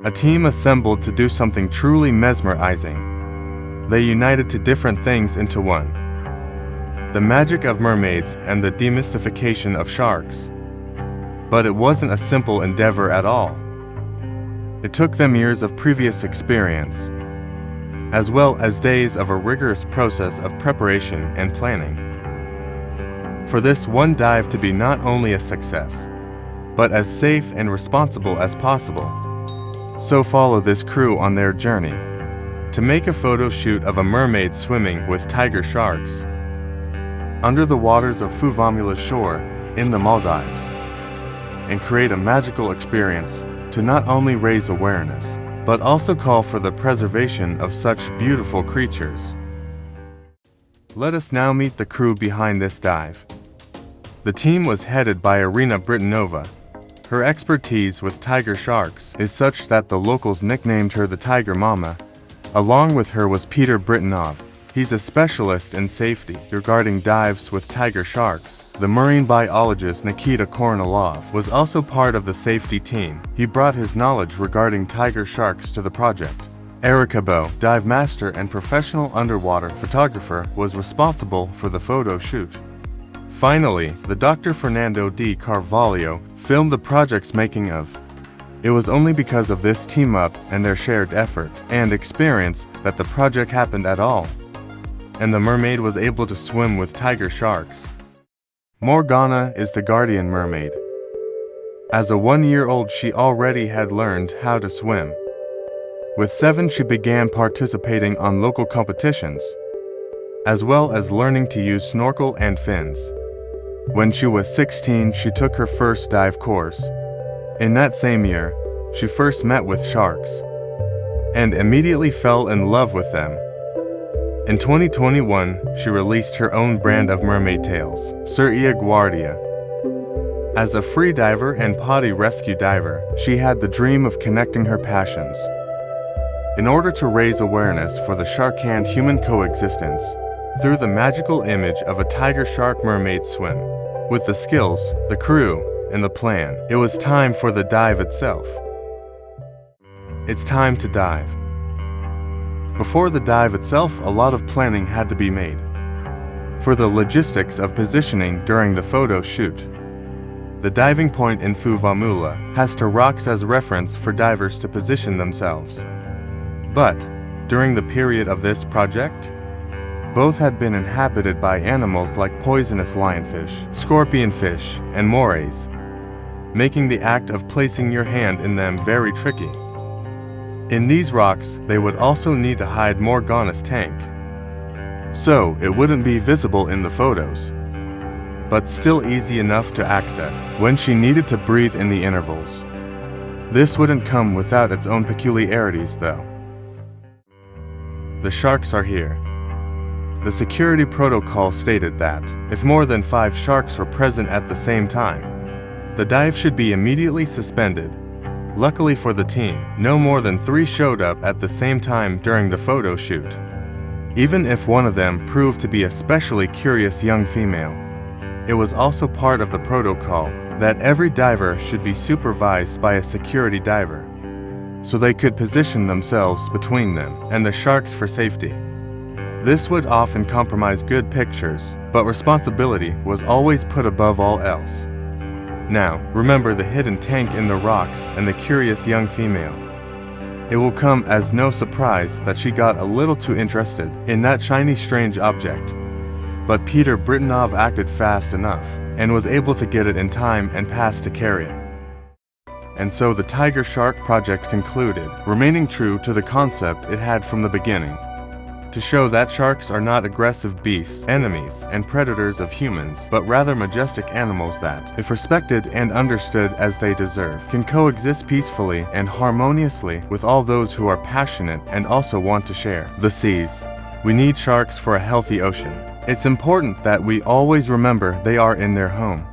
A team assembled to do something truly mesmerizing. They united two different things into one: the magic of mermaids and the demystification of sharks. But it wasn't a simple endeavor at all. It took them years of previous experience, as well as days of a rigorous process of preparation and planning, for this one dive to be not only a success, but as safe and responsible as possible. So follow this crew on their journey to make a photo shoot of a mermaid swimming with tiger sharks under the waters of Fuvamula shore in the Maldives, and create a magical experience to not only raise awareness, but also call for the preservation of such beautiful creatures. Let us now meet the crew behind this dive. The team was headed by Irina Britanova. Her expertise with tiger sharks is such that the locals nicknamed her the Tiger Mama. Along with her was Peter Britanov. He's a specialist in safety regarding dives with tiger sharks. The marine biologist Nikita Kornilov was also part of the safety team. He brought his knowledge regarding tiger sharks to the project. Erica Bo, dive master and professional underwater photographer, was responsible for the photo shoot. Finally, the Dr. Fernando D. Carvalho filmed the project's making of. It was only because of this team-up and their shared effort and experience that the project happened at all, and the mermaid was able to swim with tiger sharks. Morgana is the guardian mermaid. As a 1-year-old, she already had learned how to swim. With 7, she began participating on local competitions, as well as learning to use snorkel and fins. When she was 16, she took her first dive course. In that same year, she first met with sharks and immediately fell in love with them. In 2021, she released her own brand of mermaid tails, sereiaguardia. As a free diver and potty rescue diver, she had the dream of connecting her passions. In order to raise awareness for the shark and human coexistence, through the magical image of a tiger shark mermaid swim. With the skills, the crew, and the plan, it was time for the dive itself. It's time to dive. Before the dive itself, a lot of planning had to be made. For the logistics of positioning during the photo shoot, the diving point in Fuvamula has two rocks as reference for divers to position themselves. But, during the period of this project, both had been inhabited by animals like poisonous lionfish, scorpionfish, and morays, making the act of placing your hand in them very tricky. In these rocks, they would also need to hide Morgana's tank, so it wouldn't be visible in the photos, but still easy enough to access when she needed to breathe in the intervals. This wouldn't come without its own peculiarities though. The sharks are here. The security protocol stated that, if more than 5 sharks were present at the same time, the dive should be immediately suspended. Luckily for the team, no more than 3 showed up at the same time during the photo shoot. Even if one of them proved to be a especially curious young female, it was also part of the protocol that every diver should be supervised by a security diver, so they could position themselves between them and the sharks for safety. This would often compromise good pictures, but responsibility was always put above all else. Now, remember the hidden tank in the rocks and the curious young female. It will come as no surprise that she got a little too interested in that shiny strange object. But Peter Britanov acted fast enough and was able to get it in time and pass to carry it. And so the Tiger Shark project concluded, remaining true to the concept it had from the beginning, to show that sharks are not aggressive beasts, enemies, and predators of humans, but rather majestic animals that, if respected and understood as they deserve, can coexist peacefully and harmoniously with all those who are passionate and also want to share the seas. We need sharks for a healthy ocean. It's important that we always remember they are in their home.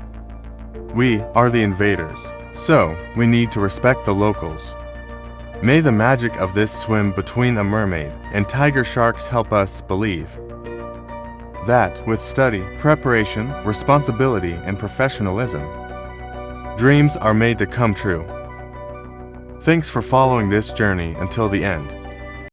We are the invaders, so we need to respect the locals. May the magic of this swim between a mermaid and tiger sharks help us believe that, with study, preparation, responsibility, and professionalism, dreams are made to come true. Thanks for following this journey until the end.